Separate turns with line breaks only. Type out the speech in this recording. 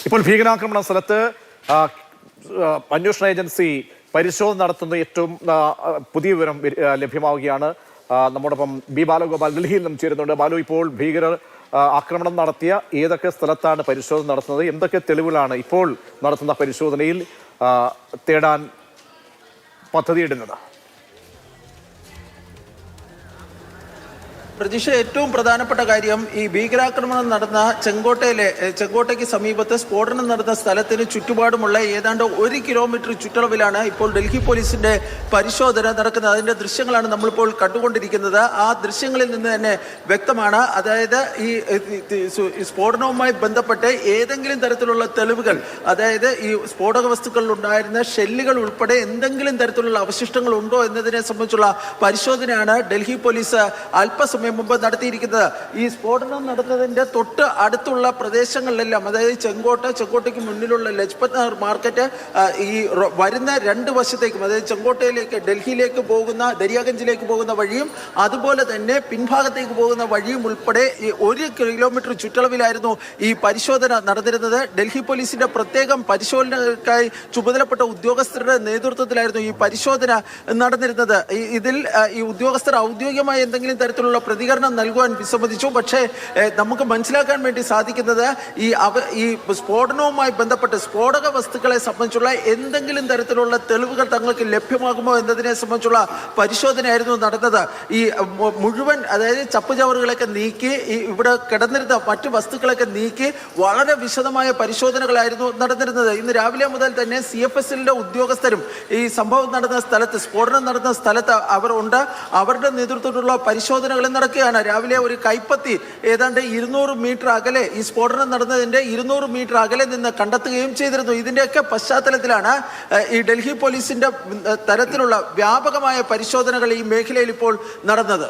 ഇപ്പോൾ ഭീകരാക്രമണ സ്ഥലത്ത് അന്വേഷണ ഏജൻസി പരിശോധന നടത്തുന്ന ഏറ്റവും പുതിയ വിവരം ലഭ്യമാവുകയാണ്. നമ്മോടൊപ്പം ബി ബാലഗോപാൽ ഡൽഹിയിൽ നിന്നും ചേരുന്നുണ്ട്. ബാലു, ഇപ്പോൾ ഭീകരർ ആക്രമണം നടത്തിയ ഏതൊക്കെ സ്ഥലത്താണ് പരിശോധന നടത്തുന്നത്? എന്തൊക്കെ തെളിവുകളാണ് ഇപ്പോൾ നടത്തുന്ന പരിശോധനയിൽ തേടാൻ പദ്ധതിയിടുന്നത്?
പ്രതീക്ഷ, ഏറ്റവും പ്രധാനപ്പെട്ട കാര്യം ഈ ഭീകരാക്രമണം നടന്ന ചെങ്കോട്ടയ്ക്ക് സമീപത്ത് സ്ഫോടനം നടന്ന സ്ഥലത്തിന് ചുറ്റുപാടുമുള്ള ഏതാണ്ട് 1 കിലോമീറ്റർ ചുറ്റളവിലാണ് ഇപ്പോൾ ഡൽഹി പോലീസിന്റെ പരിശോധന നടക്കുന്നത്. അതിന്റെ ദൃശ്യങ്ങളാണ് നമ്മളിപ്പോൾ കണ്ടുകൊണ്ടിരിക്കുന്നത്. ആ ദൃശ്യങ്ങളിൽ നിന്ന് തന്നെ വ്യക്തമാണ്, അതായത് ഈ സ്ഫോടനവുമായി ബന്ധപ്പെട്ട് ഏതെങ്കിലും തരത്തിലുള്ള തെളിവുകൾ, അതായത് ഈ സ്ഫോടക വസ്തുക്കളിൽ ഉണ്ടായിരുന്ന ഷെല്ലുകൾ ഉൾപ്പെടെ എന്തെങ്കിലും തരത്തിലുള്ള അവശിഷ്ടങ്ങൾ ഉണ്ടോ എന്നതിനെ സംബന്ധിച്ചുള്ള പരിശോധനയാണ് ഡൽഹി പോലീസ് അല്പസമയം മുമ്പ് നടത്തിയിരിക്കുന്നത്. ഈ സ്ഫോടനം നടന്നതിന്റെ തൊട്ട് അടുത്തുള്ള പ്രദേശങ്ങളിലെല്ലാം, അതായത് ചെങ്കോട്ടയ്ക്ക് മുന്നിലുള്ള ലജ്പത് നഗർ മാർക്കറ്റ്, ഈ വരുന്ന 2 വശത്തേക്കും, അതായത് ചെങ്കോട്ടയിലേക്ക് ഡൽഹിയിലേക്ക് പോകുന്ന ദരിയാഗഞ്ചിലേക്ക് പോകുന്ന വഴിയും അതുപോലെ തന്നെ പിൻഭാഗത്തേക്ക് പോകുന്ന വഴിയും ഉൾപ്പെടെ ഈ 1 കിലോമീറ്റർ ചുറ്റളവിലായിരുന്നു ഈ പരിശോധന നടന്നിരുന്നത്. ഡൽഹി പോലീസിന്റെ പ്രത്യേകം പരിശോധനയ്ക്കായി ചുമതലപ്പെട്ട ഉദ്യോഗസ്ഥരുടെ നേതൃത്വത്തിലായിരുന്നു ഈ പരിശോധന നടന്നിരുന്നത്. ഇതിൽ ഈ ഉദ്യോഗസ്ഥർ ഔദ്യോഗികമായ എന്തെങ്കിലും തരത്തിലുള്ള പ്രതികരണം നൽകുവാൻ വിസമ്മതിച്ചു. പക്ഷേ നമുക്ക് മനസ്സിലാക്കാൻ വേണ്ടി സാധിക്കുന്നത് ഈ സ്ഫോടനവുമായി ബന്ധപ്പെട്ട് സ്ഫോടക വസ്തുക്കളെ സംബന്ധിച്ചുള്ള എന്തെങ്കിലും തരത്തിലുള്ള തെളിവുകൾ തങ്ങൾക്ക് ലഭ്യമാകുമോ എന്നതിനെ സംബന്ധിച്ചുള്ള പരിശോധനയായിരുന്നു നടന്നത്. ഈ മുഴുവൻ, അതായത് ചപ്പുചവറുകളൊക്കെ നീക്കി ഇവിടെ കിടന്നിരുന്ന മറ്റു വസ്തുക്കളൊക്കെ നീക്കി വളരെ വിശദമായ പരിശോധനകളായിരുന്നു നടന്നിരുന്നത്. ഇന്ന് രാവിലെ മുതൽ തന്നെ CFSLന്റെ ഉദ്യോഗസ്ഥരും ഈ സംഭവം നടന്ന സ്ഥലത്ത്, സ്ഫോടനം നടന്ന സ്ഥലത്ത് അവർ ഉണ്ട്. അവരുടെ നേതൃത്വത്തിലുള്ള പരിശോധനകൾ നടക്കുകയാണ്. രാവിലെ ഒരു കൈപ്പത്തി ഏതാണ്ട് 200 മീറ്റർ അകലെ, ഈ സ്ഫോടനം നടന്നതിന്റെ 200 മീറ്റർ അകലെ നിന്ന് കണ്ടെത്തുകയും ചെയ്തിരുന്നു. ഇതിന്റെയൊക്കെ പശ്ചാത്തലത്തിലാണ് ഈ ഡൽഹി പോലീസിന്റെ തരത്തിലുള്ള വ്യാപകമായ പരിശോധനകൾ ഈ മേഖലയിൽ ഇപ്പോൾ നടന്നത്.